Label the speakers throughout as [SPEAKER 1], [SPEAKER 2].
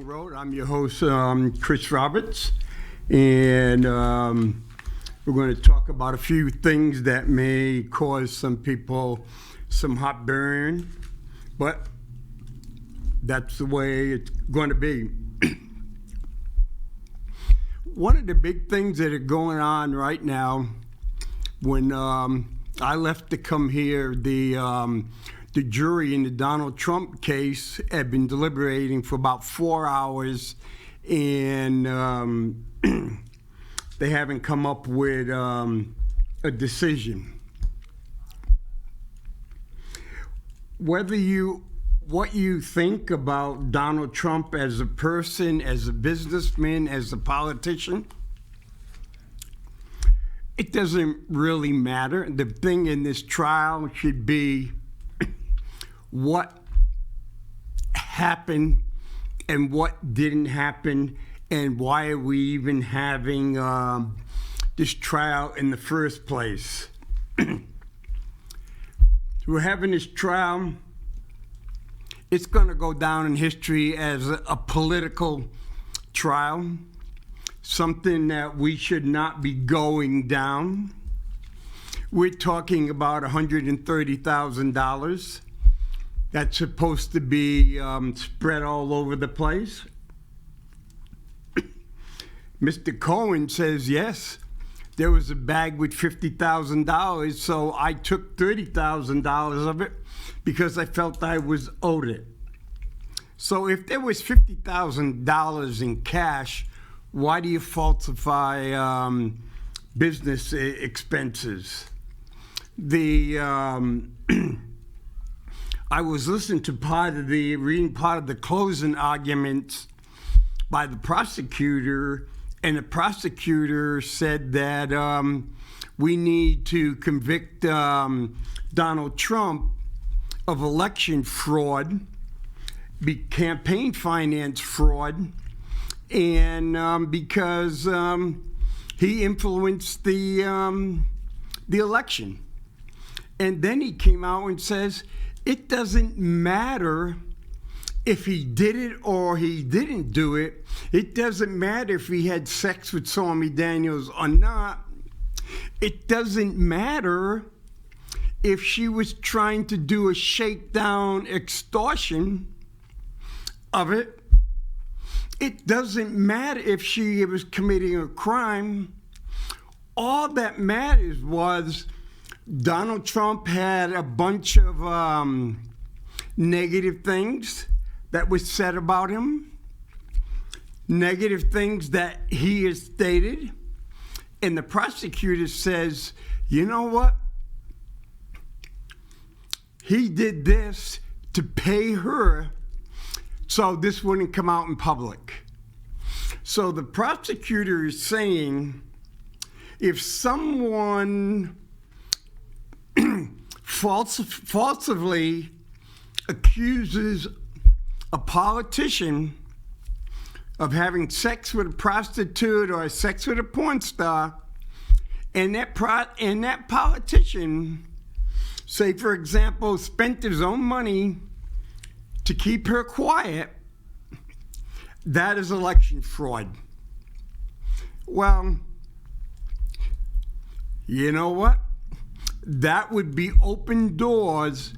[SPEAKER 1] Long Road. I'm your host, Chris Roberts, and we're going to talk about a few things that may cause some people some heartburn, but that's the way it's going to be. One of the big things that are going on right now, when I left to come here, the jury in the Donald Trump case had been deliberating for about 4 hours, and they haven't come up with a decision. What you think about Donald Trump as a person, as a businessman, as a politician, it doesn't really matter. The thing in this trial should be what happened and what didn't happen, and why are we even having this trial in the first place. We're having this trial. It's going to go down in history as a political trial, something that we should not be going down. We're talking about $130,000. That's supposed to be spread all over the place. Mr. Cohen says, yes, there was a bag with $50,000, so I took $30,000 of it because I felt I was owed it. So if there was $50,000 in cash, why do you falsify business expenses? I was listening to reading part of the closing arguments by the prosecutor, and the prosecutor said that we need to convict Donald Trump of election fraud, campaign finance fraud, and because he influenced the election. And then he came out and says, it doesn't matter if he did it or he didn't do it. It doesn't matter if he had sex with Stormy Daniels or not. It doesn't matter if she was trying to do a shakedown extortion of it. It doesn't matter if she was committing a crime. All that matters was Donald Trump had a bunch of negative things that was said about him, negative things that he has stated, and the prosecutor says, you know what? He did this to pay her so this wouldn't come out in public. So the prosecutor is saying, if someone falsely accuses a politician of having sex with a prostitute or sex with a porn star, and that politician, say for example, spent his own money to keep her quiet, that is election fraud. Well, you know what? That would be open doors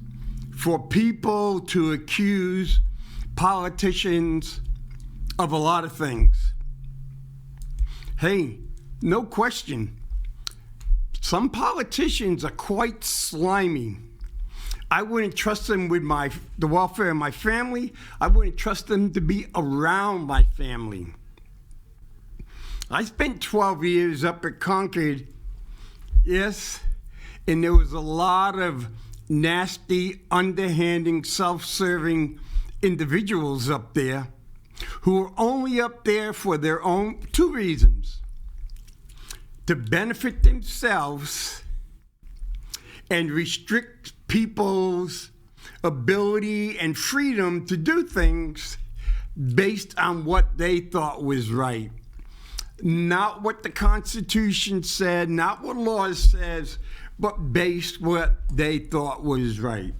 [SPEAKER 1] for people to accuse politicians of a lot of things. Hey, no question, some politicians are quite slimy. I wouldn't trust them with the welfare of my family. I wouldn't trust them to be around my family. I spent 12 years up at Concord, yes, and there was a lot of nasty, underhanding, self-serving individuals up there who were only up there for their own two reasons: to benefit themselves and restrict people's ability and freedom to do things based on what they thought was right. Not what the Constitution said, not what law says, but based what they thought was right.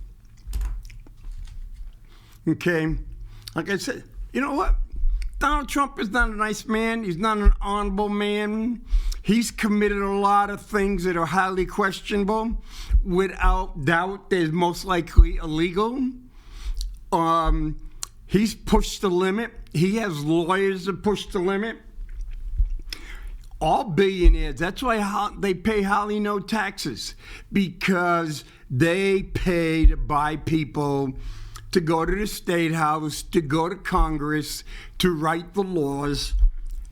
[SPEAKER 1] Okay? Like I said, you know what? Donald Trump is not a nice man. He's not an honorable man. He's committed a lot of things that are highly questionable. Without doubt, they're most likely illegal. He's pushed the limit. He has lawyers that push the limit. All billionaires, that's why they pay hardly no taxes, because they pay to buy people to go to the State House, to go to Congress, to write the laws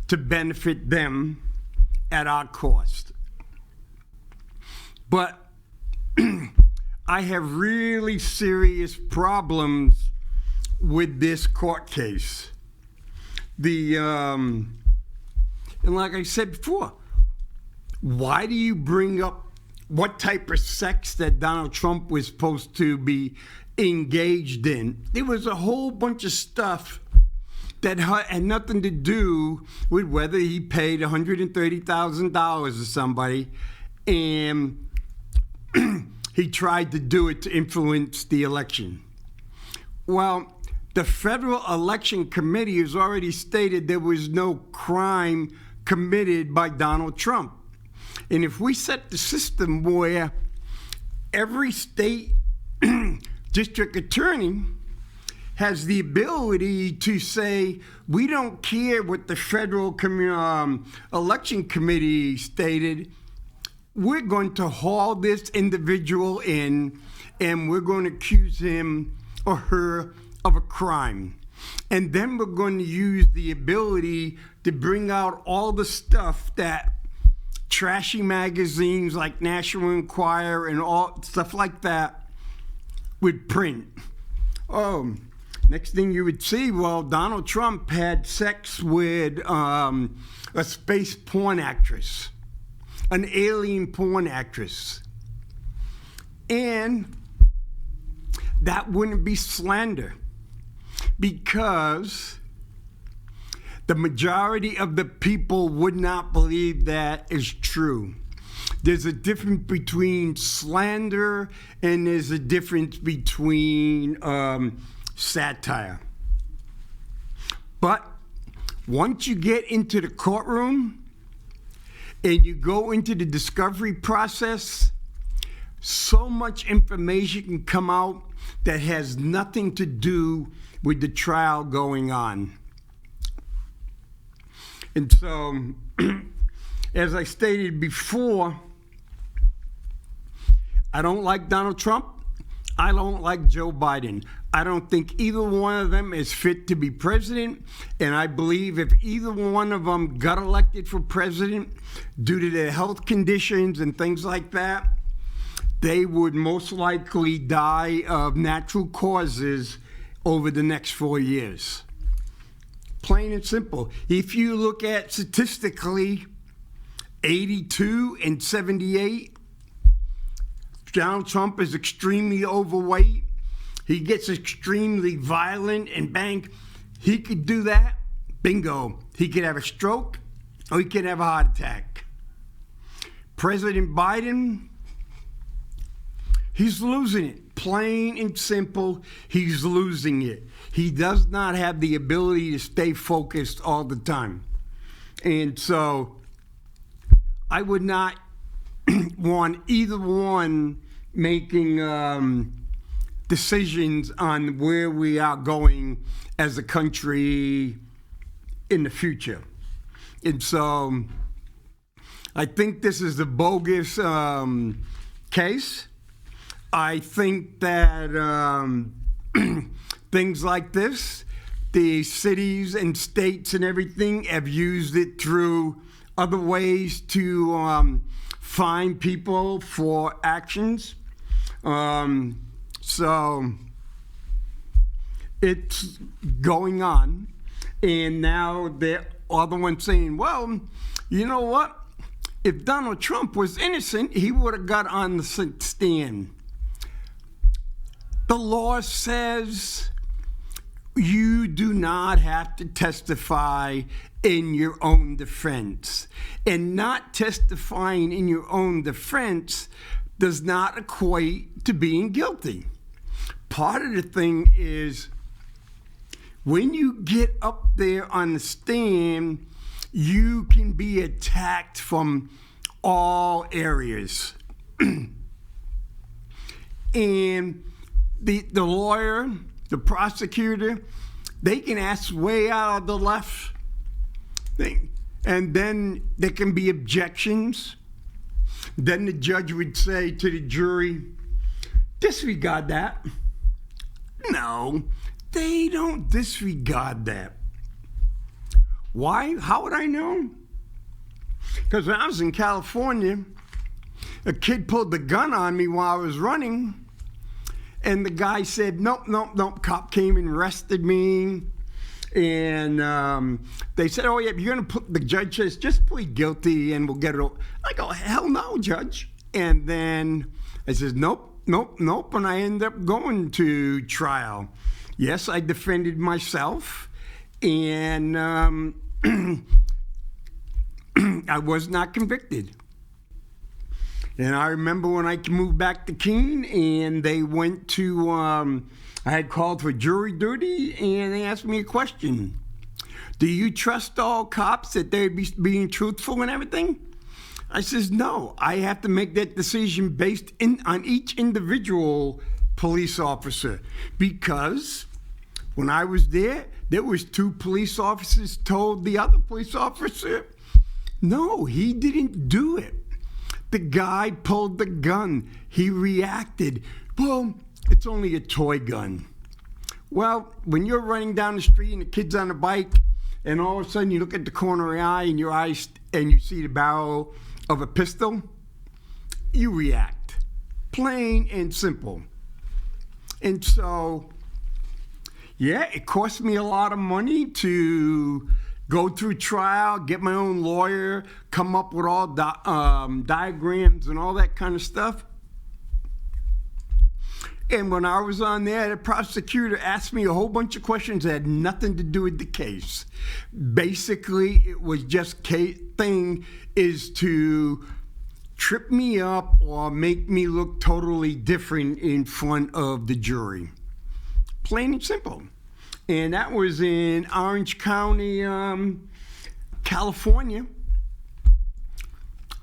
[SPEAKER 1] to benefit them at our cost. But I have really serious problems with this court case. And like I said before, why do you bring up what type of sex that Donald Trump was supposed to be engaged in? There was a whole bunch of stuff that had nothing to do with whether he paid $130,000 to somebody and he tried to do it to influence the election. Well, the Federal Election Committee has already stated there was no crime committed by Donald Trump. And if we set the system where every state district attorney has the ability to say, we don't care what the Federal Election Committee stated, we're going to haul this individual in and we're going to accuse him or her of a crime. And then we're going to use the ability to bring out all the stuff that trashy magazines like National Enquirer and all stuff like that would print. Oh, next thing you would see, well, Donald Trump had sex with a space porn actress, an alien porn actress. And that wouldn't be slander, because the majority of the people would not believe that is true. There's a difference between slander and there's a difference between satire. But once you get into the courtroom and you go into the discovery process, so much information can come out that has nothing to do with the trial going on. And so, as I stated before, I don't like Donald Trump. I don't like Joe Biden. I don't think either one of them is fit to be president. And I believe if either one of them got elected for president due to their health conditions and things like that, they would most likely die of natural causes over the next 4 years. Plain and simple. If you look at statistically, 82 and 78, Donald Trump is extremely overweight. He gets extremely violent and bang, he could do that, bingo. He could have a stroke or he could have a heart attack. President Biden, he's losing it. Plain and simple, he's losing it. He does not have the ability to stay focused all the time. And so I would not want either one making decisions on where we are going as a country in the future. And so I think this is a bogus case. I think that things like this, the cities and states and everything have used it through other ways to fine people for actions. So it's going on. And now the other one saying, well, you know what? If Donald Trump was innocent, he would have got on the stand. The law says you do not have to testify in your own defense. And not testifying in your own defense does not equate to being guilty. Part of the thing is when you get up there on the stand, you can be attacked from all areas. And the lawyer, the prosecutor, they can ask way out of the left thing. And then there can be objections. Then the judge would say to the jury, disregard that. No, they don't disregard that. Why? How would I know? Because when I was in California, a kid pulled the gun on me while I was running, and the guy said, nope. Cop came and arrested me. And they said, oh, yeah, you're going to put, the judge says, just plead guilty and we'll get it over. I go, hell no, judge. And then I says, nope. And I end up going to trial. Yes, I defended myself. And I was not convicted. And I remember when I moved back to Keene and they went to, I had called for jury duty and they asked me a question. Do you trust all cops that they'd be being truthful and everything? I says, no, I have to make that decision based on each individual police officer. Because when I was there was 2 police officers told the other police officer, no, he didn't do it. The guy pulled the gun. He reacted. Well, it's only a toy gun. Well, when you're running down the street and the kid's on a bike, and all of a sudden you look at the corner of your eye and you see the barrel of a pistol, you react. Plain and simple. And so, yeah, it cost me a lot of money to go through trial, get my own lawyer, come up with all diagrams and all that kind of stuff. And when I was on there, the prosecutor asked me a whole bunch of questions that had nothing to do with the case. Basically, it was just thing is to trip me up or make me look totally different in front of the jury. Plain and simple. And that was in Orange County, California,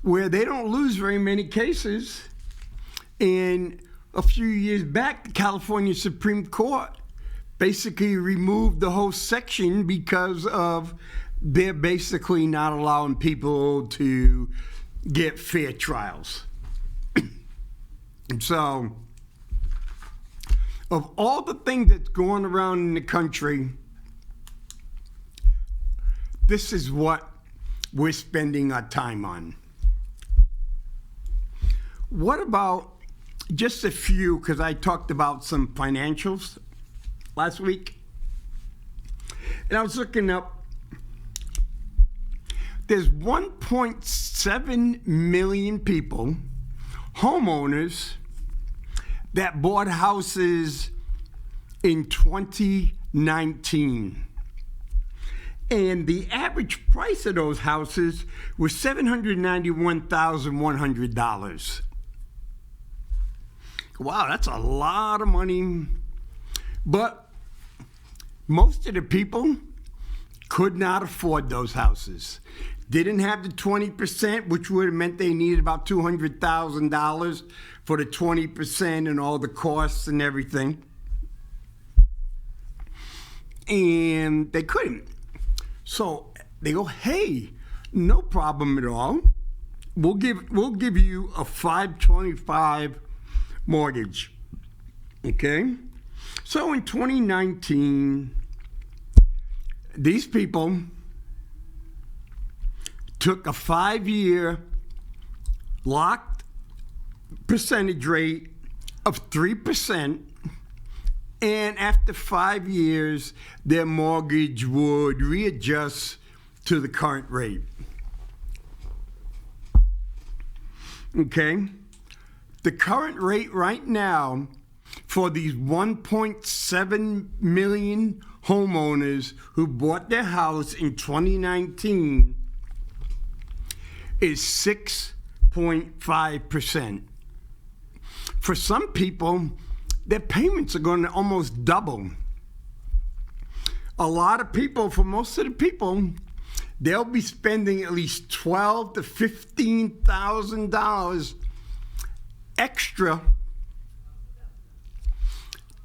[SPEAKER 1] where they don't lose very many cases. And a few years back, the California Supreme Court basically removed the whole section because of they're basically not allowing people to get fair trials. And so, of all the things that's going around in the country, this is what we're spending our time on. What about just a few, because I talked about some financials last week, and I was looking up, there's 1.7 million people, homeowners, that bought houses in 2019. And the average price of those houses was $791,100. Wow, that's a lot of money. But most of the people could not afford those houses. Didn't have the 20%, which would have meant they needed about $200,000 for the 20% and all the costs and everything. And they couldn't. So they go, hey, no problem at all. We'll give you a 525 mortgage. Okay? So in 2019, these people took a 5-year locked percentage rate of 3%, and after 5 years, their mortgage would readjust to the current rate. Okay? The current rate right now for these 1.7 million homeowners who bought their house in 2019 is 6.5%. For some people, their payments are going to almost double. a lot of people, for most of the people, they'll be spending at least $12,000 to $15,000 extra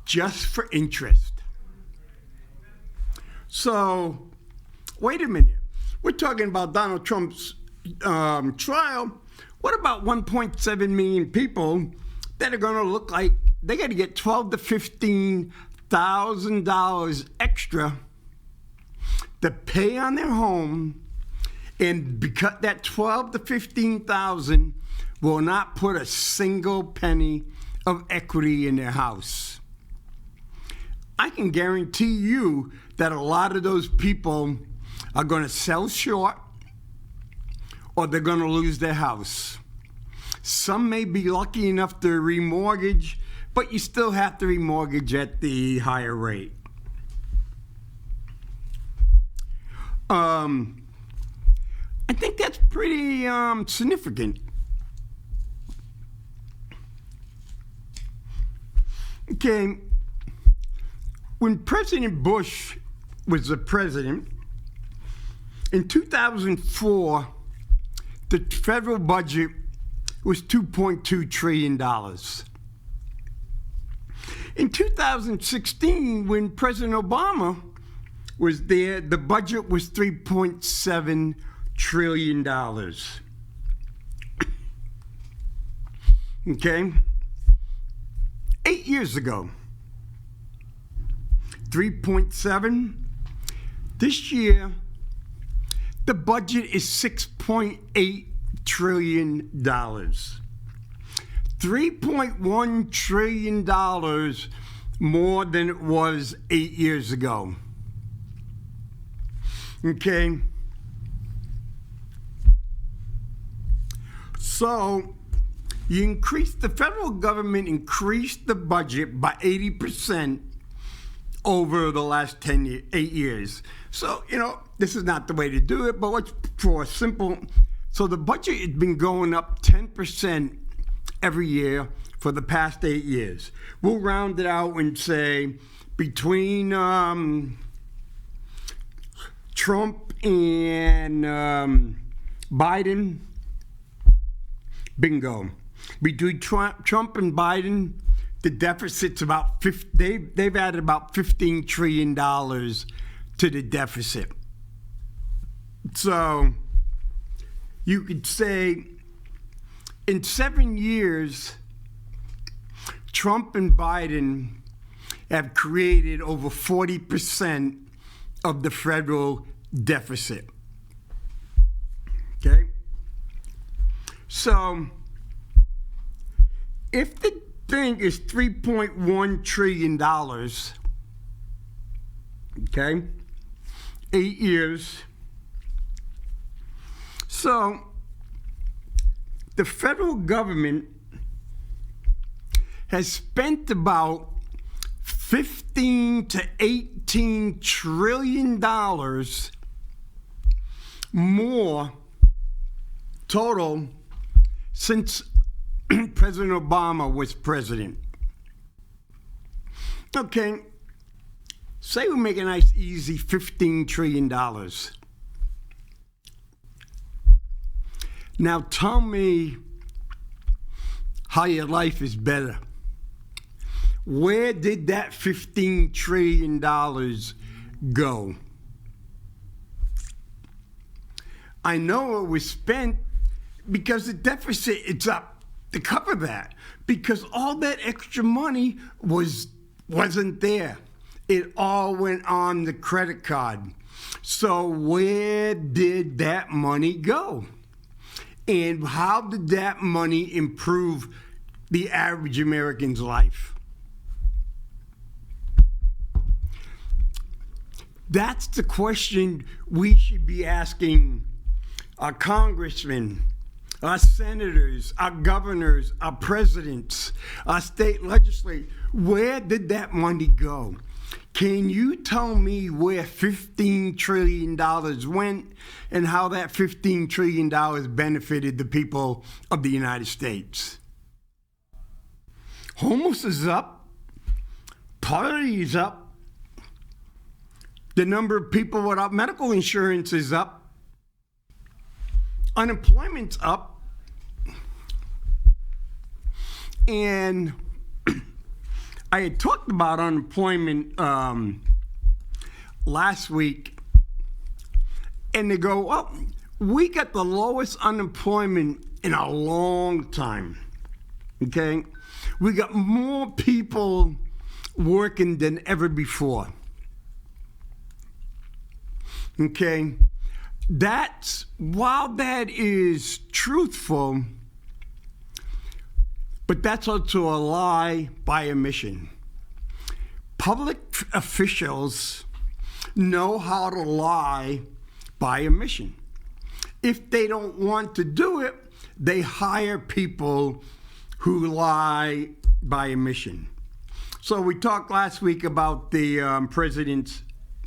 [SPEAKER 1] just for interest. So, wait a minute. We're talking about Donald Trump's trial. What about 1.7 million people that are going to look like they got to get $12,000 to $15,000 extra to pay on their home, and because that $12,000 to $15,000 will not put a single penny of equity in their house? I can guarantee you that a lot of those people are going to sell short, or they're going to lose their house. Some may be lucky enough to remortgage, but you still have to remortgage at the higher rate. I think that's pretty significant. Okay, when President Bush was the president, in 2004, the federal budget was $2.2 trillion. In 2016, when President Obama was there, the budget was $3.7 trillion. Okay? 8 years ago, 3.7. This year, the budget is $6.8 trillion. $3.1 trillion more than it was 8 years ago. Okay? So, the federal government increased the budget by 80% over the last 8 years. So, this is not the way to do it, but let's for a simple. So the budget has been going up 10% every year for the past 8 years. We'll round it out and say between Trump and Biden, bingo. Between Trump and Biden, the deficit's about they've added about $15 trillion to the deficit. So you could say in 7 years, Trump and Biden have created over 40% of the federal deficit. Okay? So if the thing is $3.1 trillion, okay, 8 years. So the federal government has spent about $15 to $18 trillion more total since President Obama was president. Okay, say we make a nice easy $15 trillion. Now tell me how your life is better. Where did that $15 trillion go? I know it was spent because the deficit is up to cover that, because all that extra money wasn't there. It all went on the credit card. So where did that money go? And how did that money improve the average American's life? That's the question we should be asking our congressmen, our senators, our governors, our presidents, our state legislators. Where did that money go? Can you tell me where $15 trillion went and how that $15 trillion benefited the people of the United States? Homeless is up. Poverty is up. The number of people without medical insurance is up. Unemployment's up. And I had talked about unemployment last week, and they go, well, we got the lowest unemployment in a long time, okay? We got more people working than ever before, okay? While that is truthful, but that's also a lie by omission. Public officials know how to lie by omission. If they don't want to do it, they hire people who lie by omission. So we talked last week about the president's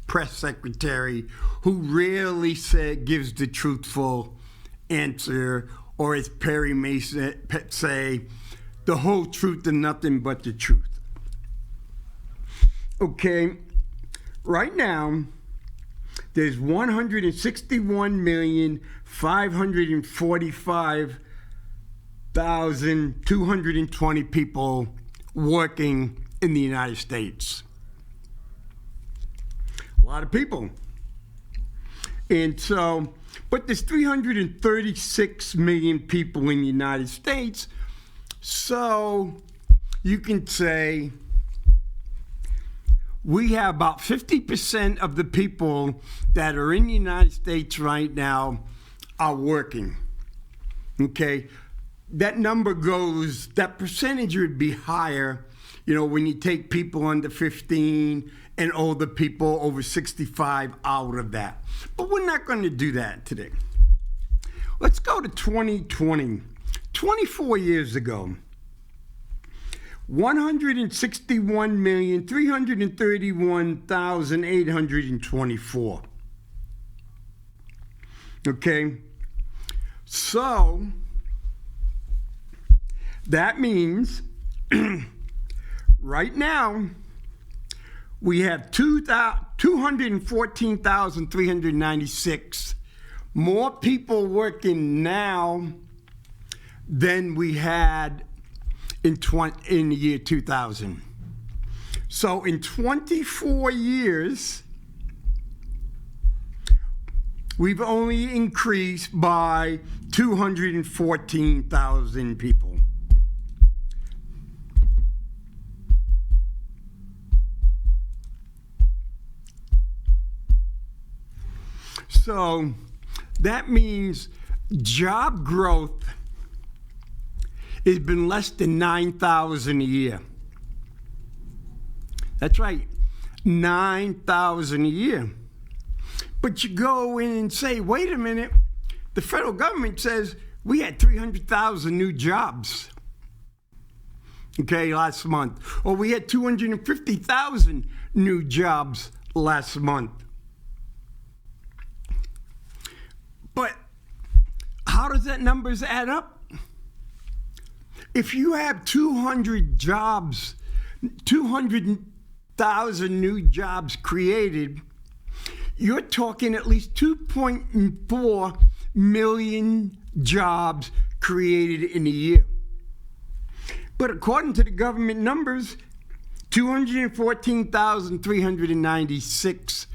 [SPEAKER 1] press secretary, who rarely gives the truthful answer, or as Perry may say, the whole truth and nothing but the truth. Okay, right now, there's 161,545,220 people working in the United States. A lot of people. And so, but there's 336 million people in the United States. So you can say we have about 50% of the people that are in the United States right now are working. Okay? That percentage would be higher, when you take people under 15 and older people over 65 out of that. But we're not going to do that today. Let's go to 2020. 24 years ago, 161,331,824. Okay? So, that means right now, we have 214,396 more people working now than we had in the year 2000. So in 24 years, we've only increased by 214,000 people. So that means job growth has been less than 9,000 a year. That's right, 9,000 a year. But you go in and say, wait a minute, the federal government says we had 300,000 new jobs, okay, last month. Or we had 250,000 new jobs last month. But how does that numbers add up? If you have 200,000 new jobs created, you're talking at least 2.4 million jobs created in a year. But according to the government numbers, 214,396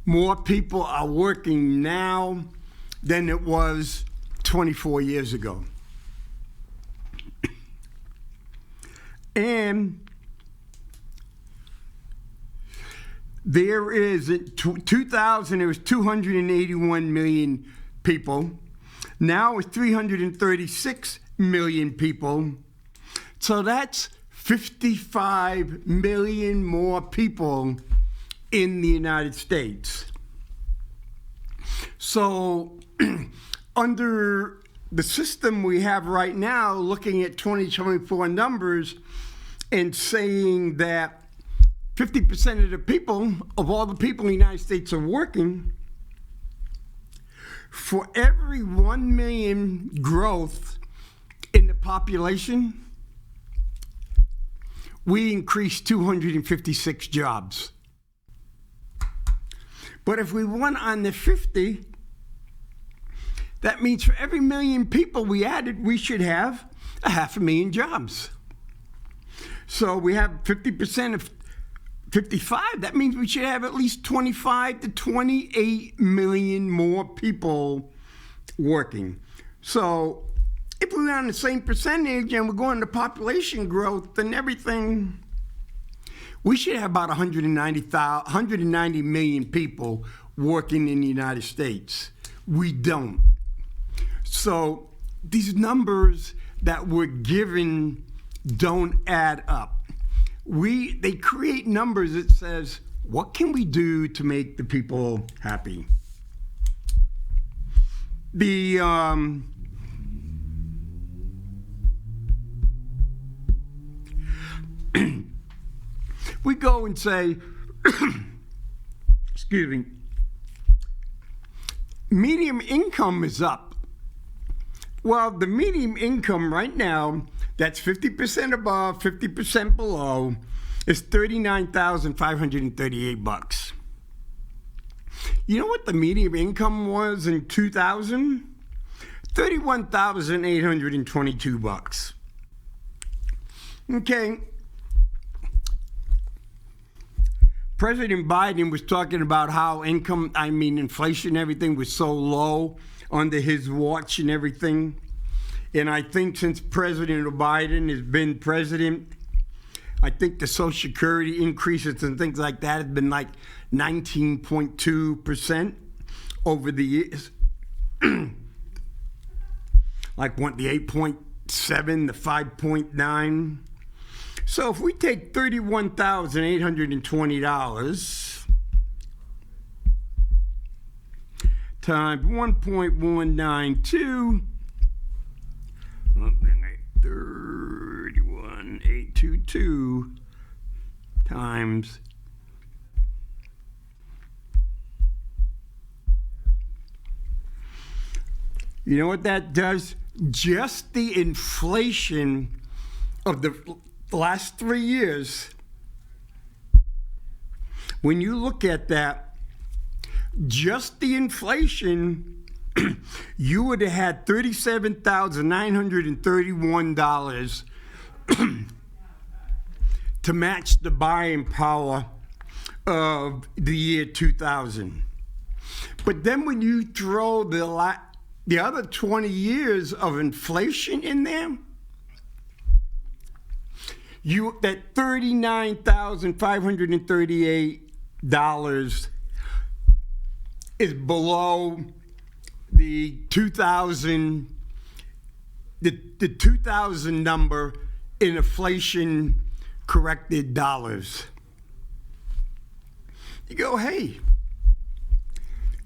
[SPEAKER 1] more people are working now than it was 24 years ago. And there is, in 2000, it was 281 million people. Now it's 336 million people. So that's 55 million more people in the United States. So under the system we have right now, looking at 2024 numbers and saying that 50% of the people, of all the people in the United States are working, for every 1 million growth in the population, we increase 256 jobs. But if we went on the 50, that means for every million people we added, we should have 500,000 jobs. So we have 50% of 55. That means we should have at least 25 to 28 million more people working. So if we're on the same percentage and we're going to population growth and everything, we should have about 190 million people working in the United States. We don't. So these numbers that we're given don't add up. They create numbers that says, what can we do to make the people happy? We go and say, excuse me, median income is up. Well, the median income right now, that's 50% above, 50% below, is $39,538. You know what the median income was in 2000? $31,822. Okay. President Biden was talking about how inflation, everything was so low under his watch and everything. And I think since President Biden has been president, I think the Social Security increases and things like that have been like 19.2% over the years. Like the 8.7, the 5.9. So if we take $31,820 times 1.192, 31,822 times you know what that does? Just the inflation of the last 3 years, when you look at that, just the inflation, you would have had $37,931 to match the buying power of the year 2000. But then when you throw the other 20 years of inflation in there, that $39,538 is below the 2000 number in inflation corrected dollars. You go, hey,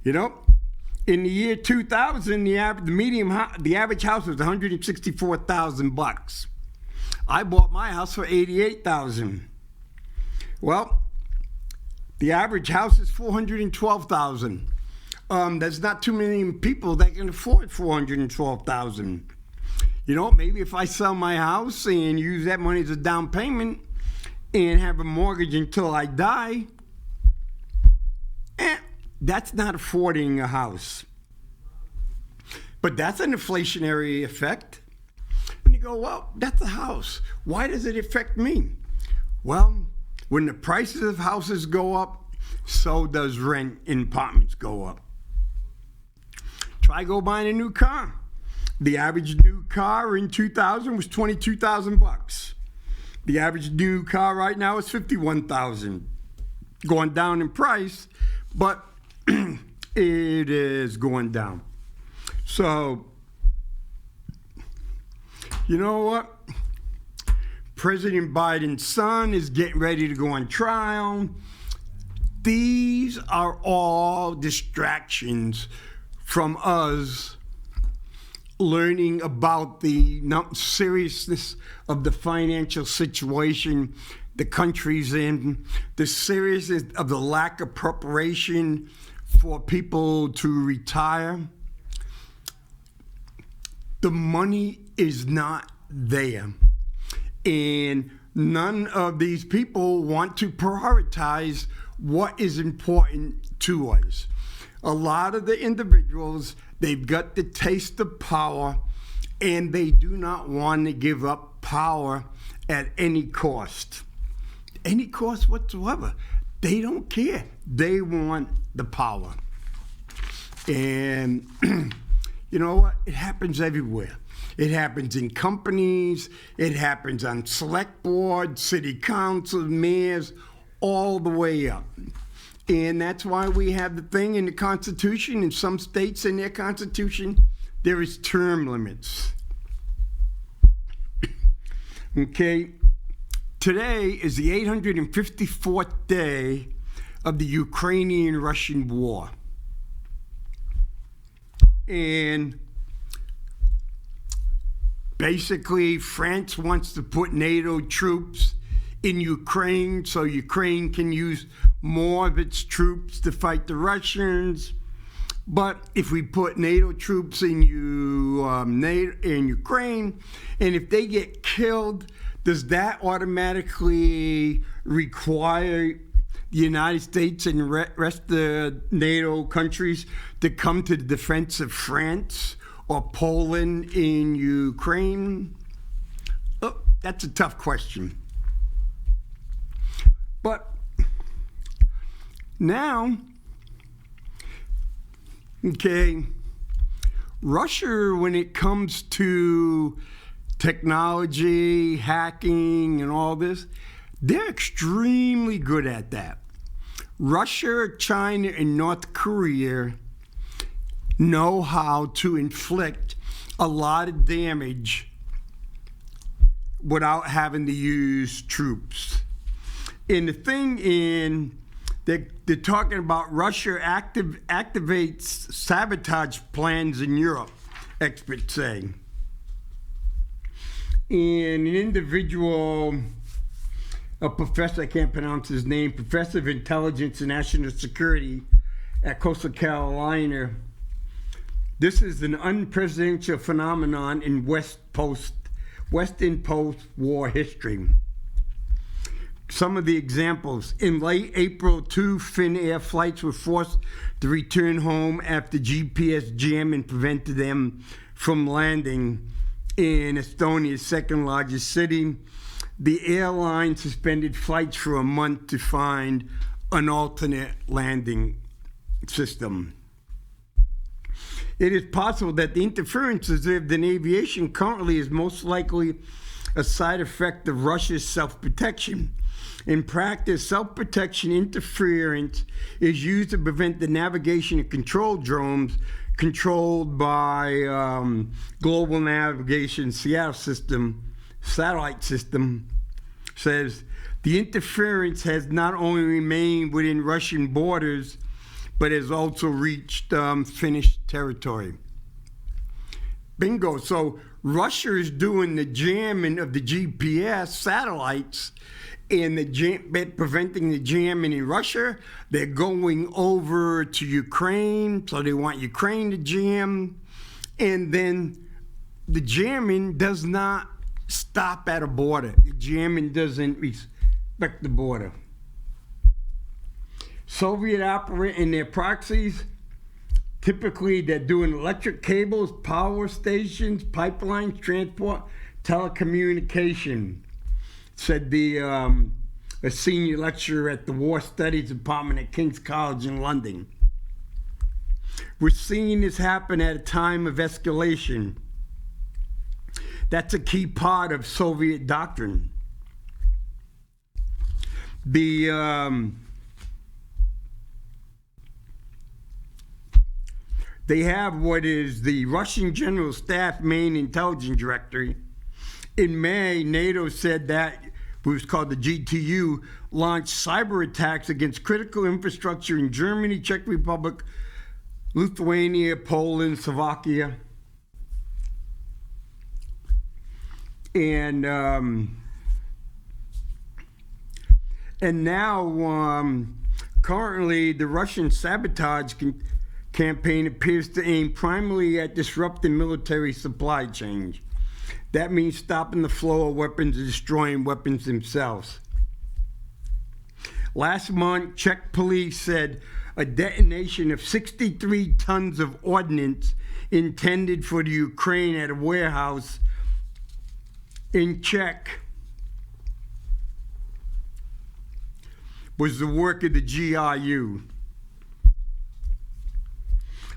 [SPEAKER 1] in the year 2000, the average house was $164,000. I bought my house for $88,000. Well, the average house is $412,000. There's not too many people that can afford $412,000. Maybe if I sell my house and use that money as a down payment and have a mortgage until I die, that's not affording a house. But that's an inflationary effect. And you go, well, that's a house. Why does it affect me? Well, when the prices of houses go up, so does rent in apartments go up. Try go buying a new car. The average new car in 2000 was $22,000. The average new car right now is $51,000. Going down in price, but it is going down. So, you know what? President Biden's son is getting ready to go on trial. These are all distractions from us learning about the seriousness of the financial situation the country's in, the seriousness of the lack of preparation for people to retire. The money is not there. And none of these people want to prioritize what is important to us. A lot of the individuals, they've got the taste of power, and they do not want to give up power at any cost. Any cost whatsoever. They don't care. They want the power. And you know what? It happens everywhere. It happens in companies. It happens on select boards, city councils, mayors, all the way up. And that's why we have the thing in the Constitution. In some states in their Constitution, there is term limits. Okay, today is the 854th day of the Ukrainian-Russian war. And basically, France wants to put NATO troops in Ukraine so Ukraine can use more of its troops to fight the Russians. But if we put NATO troops in Ukraine, and if they get killed, does that automatically require the United States and the rest of the NATO countries to come to the defense of France or Poland in Ukraine? Oh, that's a tough question. But now, okay, Russia, when it comes to technology, hacking, and all this, they're extremely good at that. Russia, China, and North Korea know how to inflict a lot of damage without having to use troops. And the thing they're talking about, Russia activates sabotage plans in Europe, experts say. And an individual, a professor, I can't pronounce his name, professor of intelligence and national security at Coastal Carolina, this is an unprecedented phenomenon in Western post-war history. Some of the examples: in late April, 2 Finnair flights were forced to return home after GPS jamming prevented them from landing in Estonia's second largest city. The airline suspended flights for a month to find an alternate landing system. It is possible that the interference observed in aviation currently is most likely a side effect of Russia's self-protection. In practice, self-protection interference is used to prevent the navigation of control drones controlled by Global Navigation satellite system, says the interference has not only remained within Russian borders, but has also reached Finnish territory. Bingo. So Russia is doing the jamming of the GPS satellites and preventing the jamming in Russia. They're going over to Ukraine, so they want Ukraine to jam. And then the jamming does not stop at a border. The jamming doesn't respect the border. Soviet operate in their proxies. Typically, they're doing electric cables, power stations, pipelines, transport, telecommunication, said a senior lecturer at the War Studies Department at King's College in London. We're seeing this happen at a time of escalation. That's a key part of Soviet doctrine. They have what is the Russian General Staff main intelligence directory. In May, NATO said that, what was called the GTU, launched cyber attacks against critical infrastructure in Germany, Czech Republic, Lithuania, Poland, Slovakia. And now, currently, the Russian sabotage campaign appears to aim primarily at disrupting military supply chains. That means stopping the flow of weapons and destroying weapons themselves. Last month, Czech police said a detonation of 63 tons of ordnance intended for the Ukraine at a warehouse in Czech was the work of the GRU.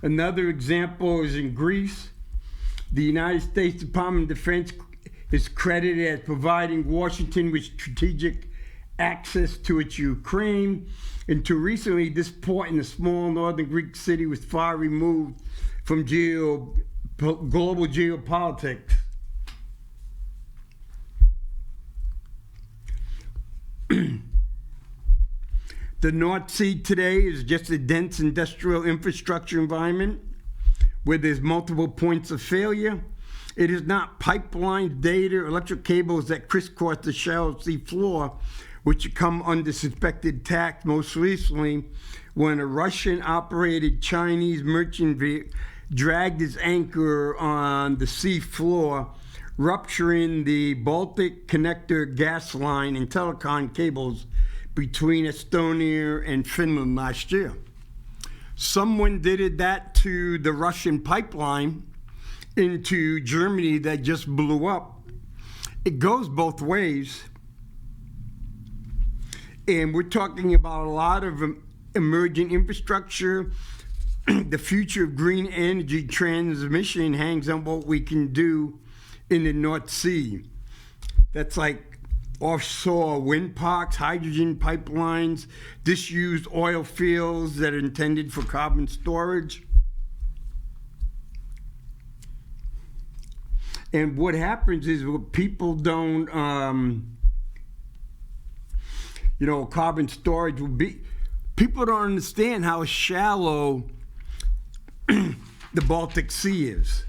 [SPEAKER 1] Another example is in Greece. The United States Department of Defense is credited as providing Washington with strategic access to its Ukraine. Until recently, this port in a small northern Greek city was far removed from global geopolitics. The North Sea today is just a dense industrial infrastructure environment where there's multiple points of failure. It is not pipelines, data, electric cables that crisscross the shallow sea floor, which come under suspected attack most recently when a Russian-operated Chinese merchant dragged its anchor on the sea floor, rupturing the Baltic connector gas line and telecom cables between Estonia and Finland last year. Someone did that to the Russian pipeline into Germany that just blew up. It goes both ways. And we're talking about a lot of emerging infrastructure. The future of green energy transmission hangs on what we can do in the North Sea. That's like offshore wind parks, hydrogen pipelines, disused oil fields that are intended for carbon storage. And what happens is what people don't, carbon storage will be, people don't understand how shallow the Baltic Sea is.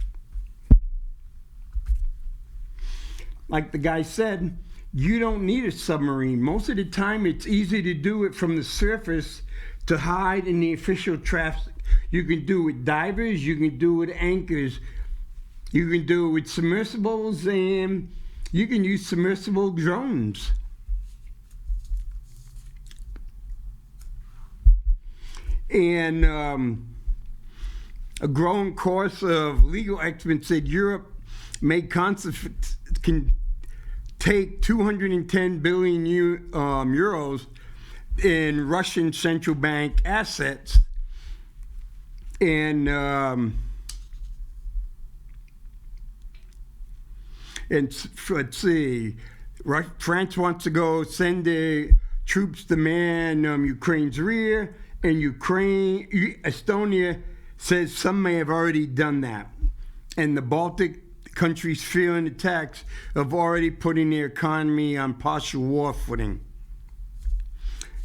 [SPEAKER 1] Like the guy said, you don't need a submarine. Most of the time, it's easy to do it from the surface to hide in the official traffic. You can do it with divers, you can do it with anchors, you can do it with submersibles, and you can use submersible drones. And a growing course of legal experts said Europe can take 210 billion euros in Russian central bank assets, and let's see, France wants to go send the troops to man Ukraine's rear, and Estonia says some may have already done that, and the Baltic countries fearing attacks have already putting their economy on partial war footing.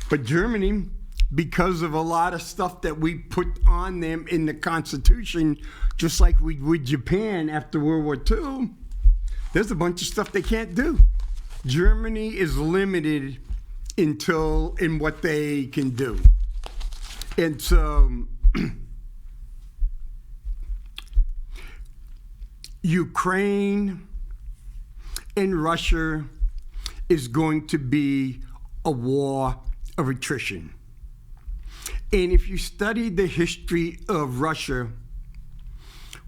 [SPEAKER 1] But Germany, because of a lot of stuff that we put on them in the Constitution, just like we would Japan after World War II, there's a bunch of stuff they can't do. Germany is limited in what they can do. And so Ukraine and Russia is going to be a war of attrition. And if you study the history of Russia,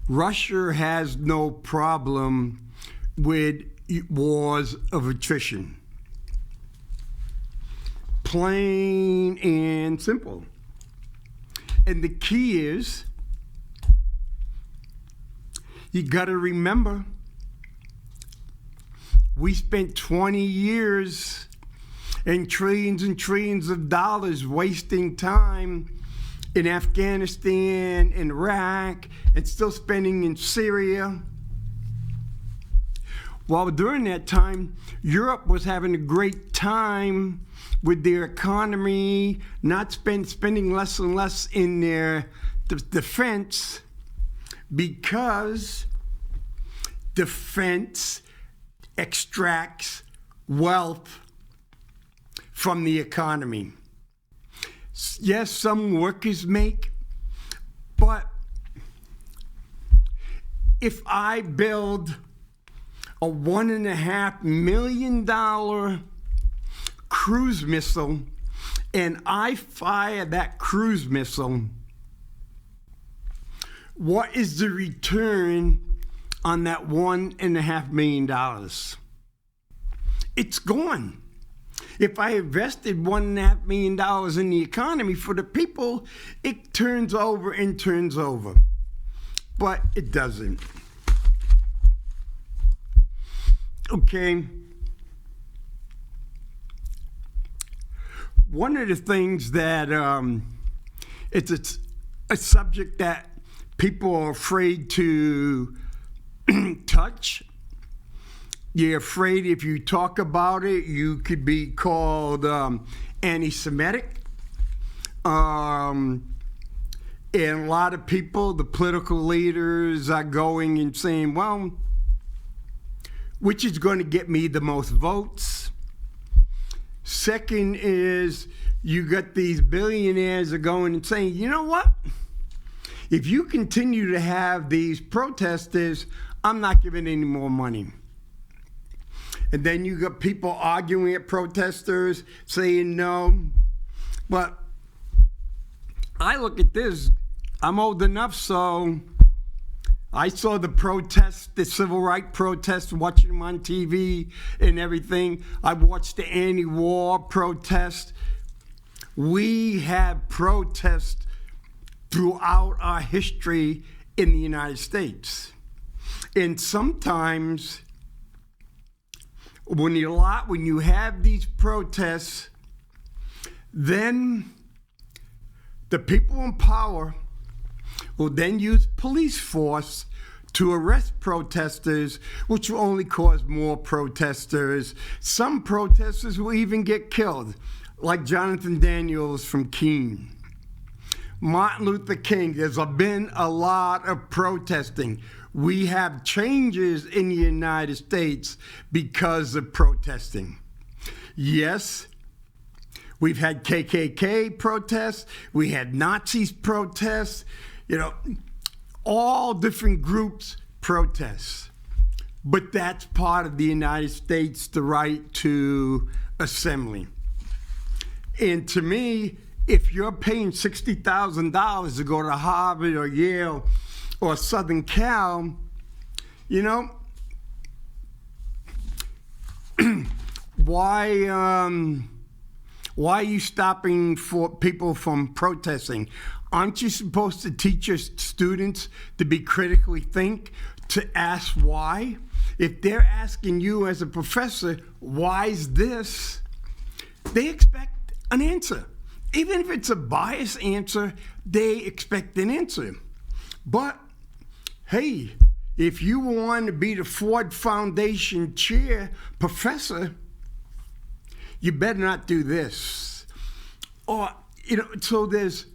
[SPEAKER 1] Russia has no problem with wars of attrition. Plain and simple. And the key is, you got to remember, we spent 20 years and trillions of dollars wasting time in Afghanistan, in Iraq, and still spending in Syria. While during that time, Europe was having a great time with their economy, not spending less and less in their defense, because defense extracts wealth from the economy. Yes, some workers make, but if I build a $1.5 million cruise missile and I fire that cruise missile, what is the return on that $1.5 million? It's gone. If I invested $1.5 million in the economy for the people, it turns over and turns over. But it doesn't. Okay. One of the things that it's a subject that people are afraid to touch. You're afraid if you talk about it, you could be called anti-Semitic. And a lot of people, the political leaders, are going and saying, well, which is going to get me the most votes? Second is you got these billionaires are going and saying, you know what? If you continue to have these protesters, I'm not giving any more money. And then you got people arguing at protesters, saying no. But I look at this, I'm old enough, so I saw the protests, the civil rights protests, watching them on TV and everything. I watched the anti-war protests. We have protests throughout our history in the United States. And sometimes when you have these protests, then the people in power will then use police force to arrest protesters, which will only cause more protesters. Some protesters will even get killed, like Jonathan Daniels from Keene. Martin Luther King, there's been a lot of protesting. We have changes in the United States because of protesting. Yes, we've had KKK protests, we had Nazis protests, all different groups protests. But that's part of the United States, the right to assembly. And to me, if you're paying $60,000 to go to Harvard or Yale or Southern Cal, why are you stopping for people from protesting? Aren't you supposed to teach your students to be critically think, to ask why? If they're asking you as a professor, why is this? They expect an answer. Even if it's a biased answer, they expect an answer. But, hey, if you want to be the Ford Foundation chair professor, you better not do this. Or, so there's,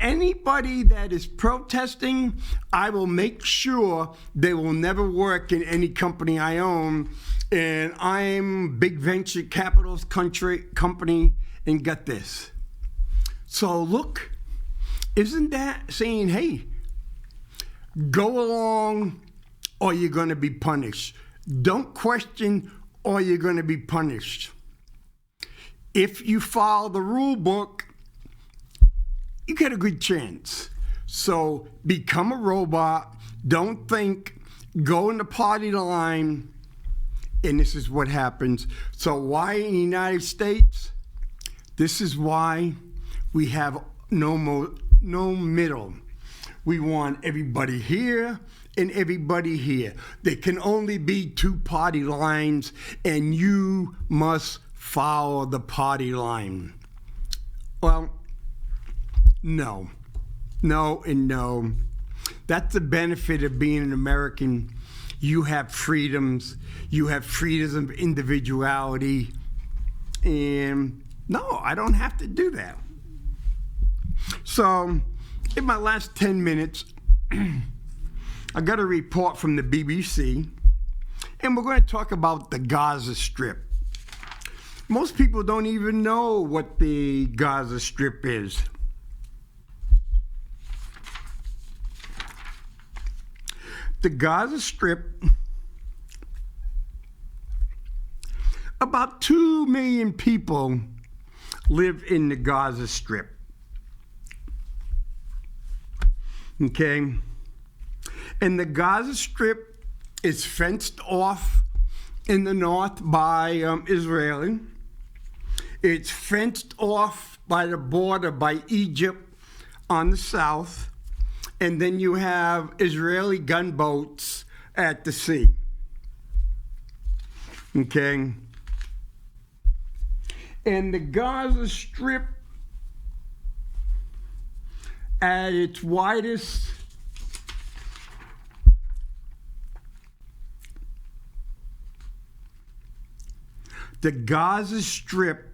[SPEAKER 1] anybody that is protesting, I will make sure they will never work in any company I own. And I'm big venture capitalist company, and got this. So look, isn't that saying, hey, go along or you're going to be punished. Don't question or you're going to be punished. If you follow the rule book, you get a good chance. So become a robot. Don't think. Go in the party line. And this is what happens. So why in the United States? This is why we have no middle. We want everybody here and everybody here. There can only be two party lines, and you must follow the party line. Well, no. No and no. That's the benefit of being an American. You have freedoms. You have freedoms of individuality. And no, I don't have to do that. So, in my last 10 minutes, I got a report from the BBC, and we're going to talk about the Gaza Strip. Most people don't even know what the Gaza Strip is. The Gaza Strip, about 2 million people live in the Gaza Strip. Okay? And the Gaza Strip is fenced off in the north by Israeli. It's fenced off by the border by Egypt on the south. And then you have Israeli gunboats at the sea. Okay? And the Gaza Strip, at its widest, the Gaza Strip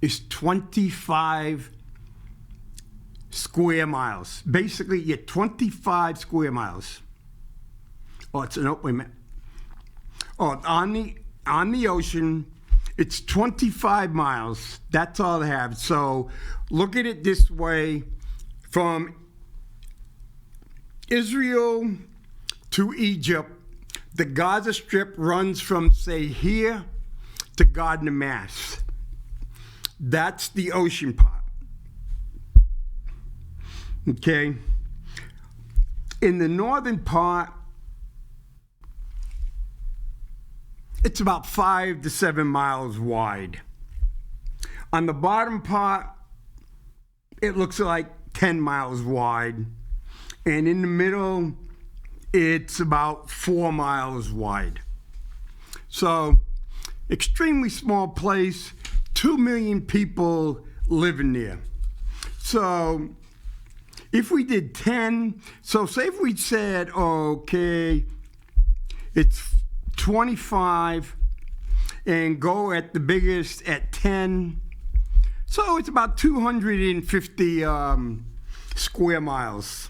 [SPEAKER 1] is 25 square miles. Basically, you're 25 square miles. Oh, it's an wait a minute. Oh, on the ocean, it's 25 miles. That's all they have. So look at it this way: from Israel to Egypt, the Gaza Strip runs from, say, here to Gardner, Mass. That's the ocean part. Okay? In the northern part, it's about 5 to 7 miles wide. On the bottom part, it looks like 10 miles wide. And in the middle, it's about 4 miles wide. So, extremely small place, 2 million people living there. So, if we did 10, so say if we said, okay, it's 25 and go at the biggest at 10, so it's about 250 square miles.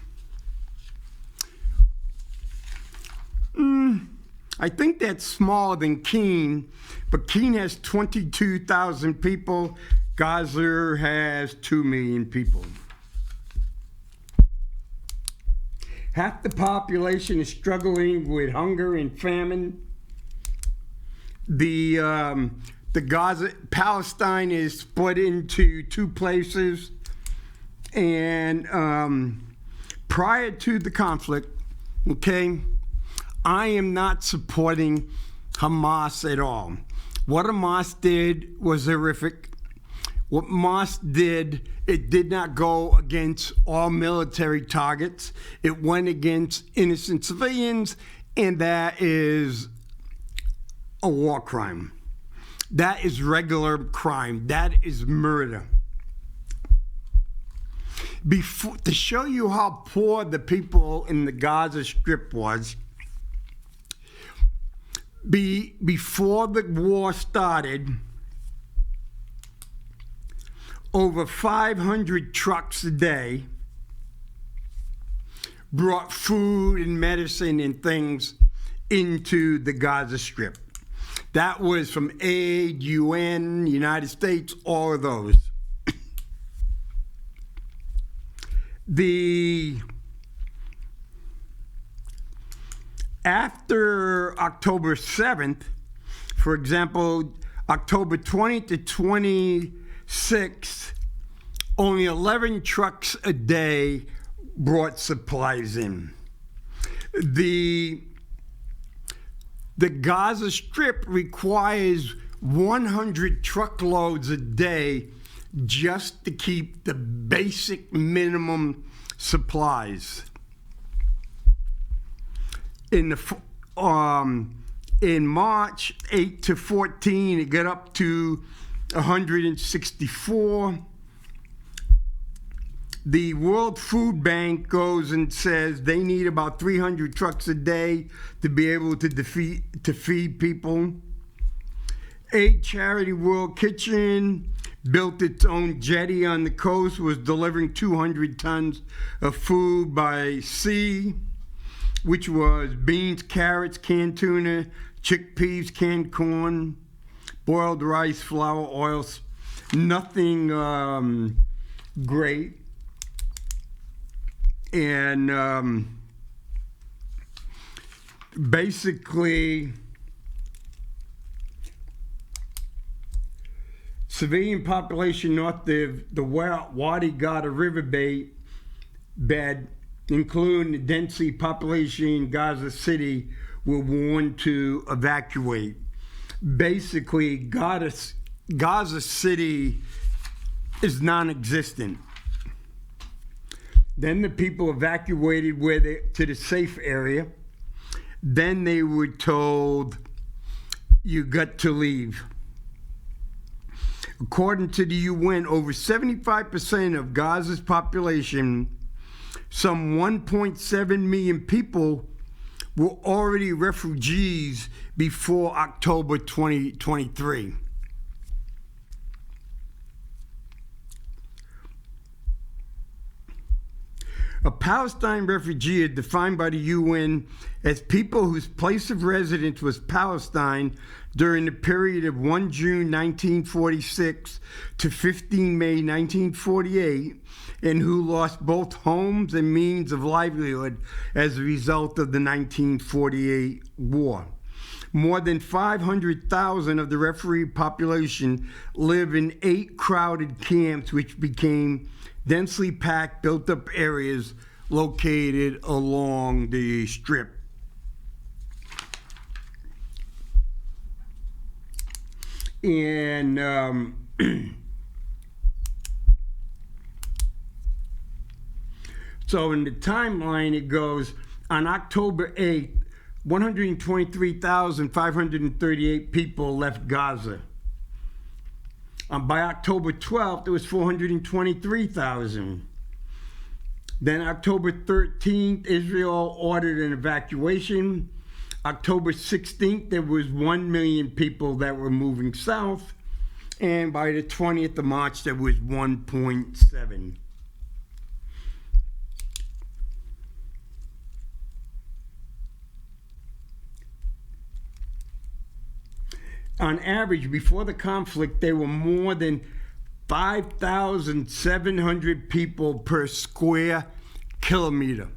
[SPEAKER 1] I think that's smaller than Keene, but Keene has 22,000 people. Gaza has 2 million people. Half the population is struggling with hunger and famine. The Palestine is split into 2 places, and prior to the conflict, okay, I am not supporting Hamas at all. What Hamas did was horrific. What Hamas did, it did not go against all military targets. It went against innocent civilians, and that is a war crime. That is regular crime. That is murder. To show you how poor the people in the Gaza Strip was, before the war started, over 500 trucks a day brought food and medicine and things into the Gaza Strip. That was from aid, UN, United States, all of those. After October 7th, for example, October 20th to 26th, only 11 trucks a day brought supplies in. The Gaza Strip requires 100 truckloads a day just to keep the basic minimum supplies. In March 8 to 14, it got up to 164. The World Food Bank goes and says they need about 300 trucks a day to be able to feed people. A charity, World Kitchen, built its own jetty on the coast, was delivering 200 tons of food by sea, which was beans, carrots, canned tuna, chickpeas, canned corn, boiled rice, flour, oils. Nothing great. And basically, civilian population north of the Wadi Gada riverbed bed, including the densely population Gaza City, were warned to evacuate. Basically, Gaza City is non-existent. Then the people evacuated to the safe area. Then they were told, you got to leave. According to the UN, over 75% of Gaza's population, some 1.7 million people, were already refugees before October 2023. A Palestine refugee is defined by the UN as people whose place of residence was Palestine during the period of 1 June 1946 to 15 May 1948, and who lost both homes and means of livelihood as a result of the 1948 war. More than 500,000 of the refugee population live in 8 crowded camps, which became densely packed, built-up areas located along the Strip. And so in the timeline, it goes, on October 8th, 123,538 people left Gaza. By October 12th, it was 423,000. Then October 13th, Israel ordered an evacuation. October 16th, there was 1 million people that were moving south. And by the 20th of March, there was 1.7. On average, before the conflict, there were more than 5,700 people per square kilometer.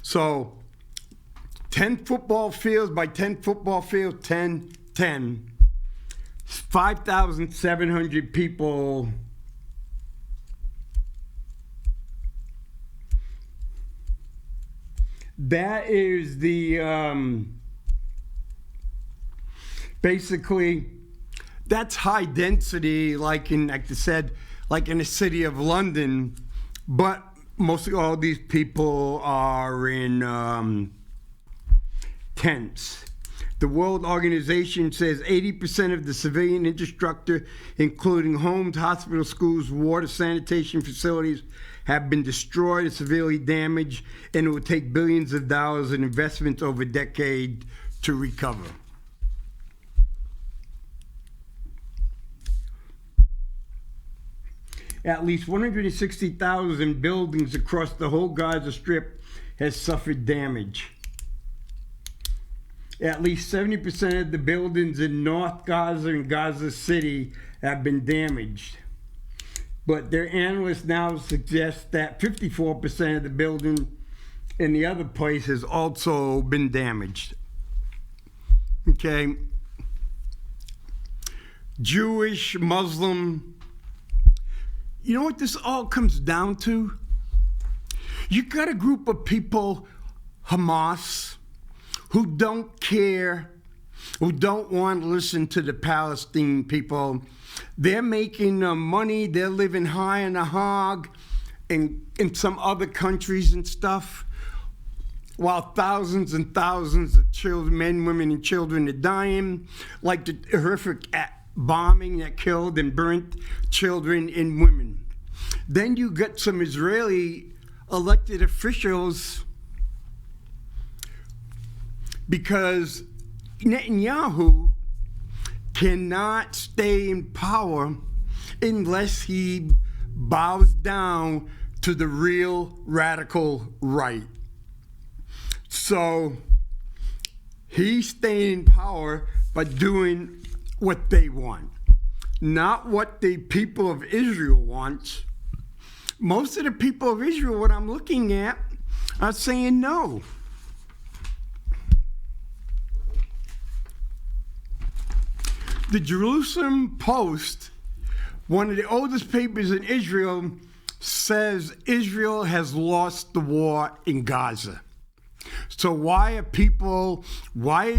[SPEAKER 1] So 10 football fields by 10 football fields, 10, 5,700 people. That is the, basically, that's high density, like I said, like in the city of London, but mostly all these people are in tents. The World Organization says 80% of the civilian infrastructure, including homes, hospitals, schools, water, sanitation facilities, have been destroyed or severely damaged, and it will take billions of dollars in investments over decades to recover. At least 160,000 buildings across the whole Gaza Strip has suffered damage. At least 70% of the buildings in North Gaza and Gaza City have been damaged. But their analysts now suggest that 54% of the building in the other place has also been damaged. Okay. Jewish, Muslim. You know what this all comes down to? You got a group of people, Hamas, who don't care, who don't want to listen to the Palestinian people. They're making money, they're living high on the hog in some other countries and stuff, while thousands and thousands of children, men, women, and children are dying, like the horrific bombing that killed and burnt children and women. Then you get some Israeli elected officials, because Netanyahu cannot stay in power unless he bows down to the real radical right. So he's staying in power by doing what they want, not what the people of Israel want. Most of the people of Israel, what I'm looking at, are saying no. The Jerusalem Post, one of the oldest papers in Israel, says Israel has lost the war in Gaza. So why are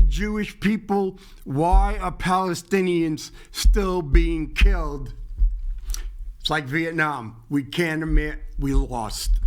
[SPEAKER 1] Jewish people, why are Palestinians still being killed? It's like Vietnam. We can't admit we lost.